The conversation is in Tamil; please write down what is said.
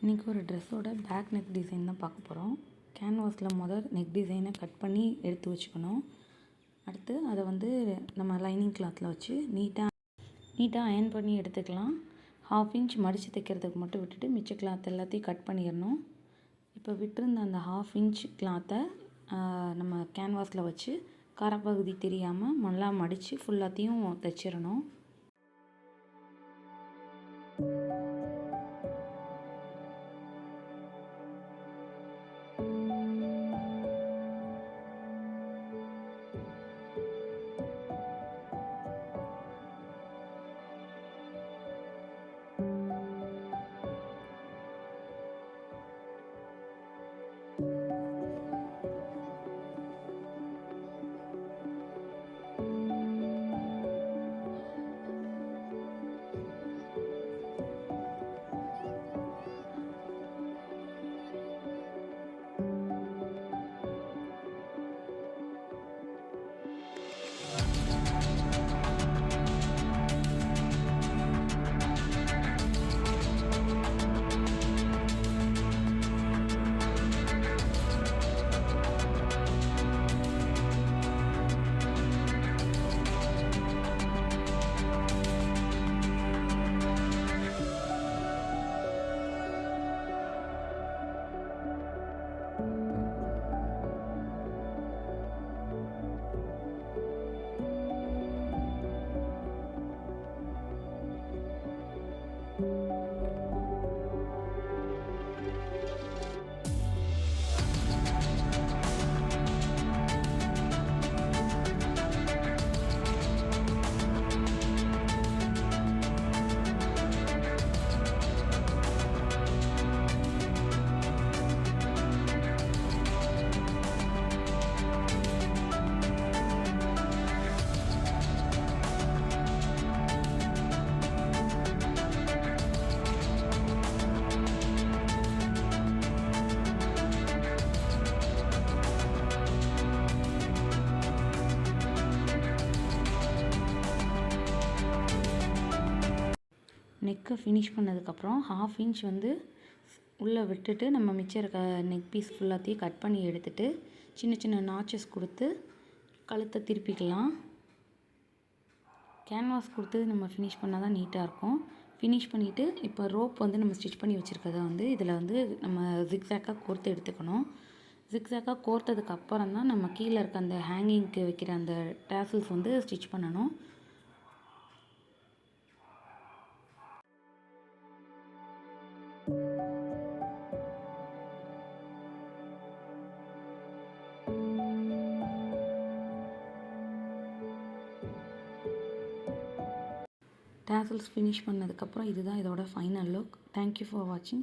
இன்றைக்கி ஒரு ட்ரெஸ்ஸோட பேக் நெக் டிசைன் தான் பார்க்க போகிறோம். கேன்வாஸில் நெக் டிசைனை கட் பண்ணி எடுத்து வச்சுக்கணும். அடுத்து அதை நம்ம லைனிங் கிளாத்தில் வச்சு நீட்டாக அயர்ன் பண்ணி எடுத்துக்கலாம். 1/2 இன்ச் மடித்து தைக்கிறதுக்கு மட்டும் விட்டுட்டு மிச்ச கிளாத் எல்லாத்தையும் கட் பண்ணிடணும். இப்போ விட்டுருந்த அந்த 1/2 இன்ச் கிளாத்தை நம்ம கேன்வாஸில் வச்சு கரைப்பகுதி தெரியாமல் நல்லா மடித்து ஃபுல்லாத்தையும் தைச்சிடணும். நெக்கை ஃபினிஷ் பண்ணதுக்கப்புறம் 1/2 இன்ச் உள்ளே விட்டுட்டு நம்ம மிச்சம் இருக்க நெக் பீஸ் ஃபுல்லாத்தையும் கட் பண்ணி எடுத்துகிட்டு சின்ன சின்ன நாச்சஸ் கொடுத்து கழுத்தை திருப்பிக்கலாம். கேன்வாஸ் கொடுத்து நம்ம ஃபினிஷ் பண்ணால் தான் நீட்டாக இருக்கும். ஃபினிஷ் பண்ணிவிட்டு இப்போ ரோப் நம்ம ஸ்டிச் பண்ணி வச்சுருக்கதை இதில் நம்ம ஜிக்ஸாக்காக கோர்த்து எடுத்துக்கணும். ஜிக்ஸாக்காக கோர்த்ததுக்கு அப்புறம் தான் நம்ம கீழே இருக்க அந்த ஹேங்கிங்க்கு வைக்கிற அந்த டேசல்ஸ் ஸ்டிச் பண்ணணும். டேசல்ஸ் ஃபினிஷ் பண்ணதுக்கப்புறம் இதுதான் இதோட ஃபைனல் லுக். தேங்க்யூ ஃபார் வாட்சிங்.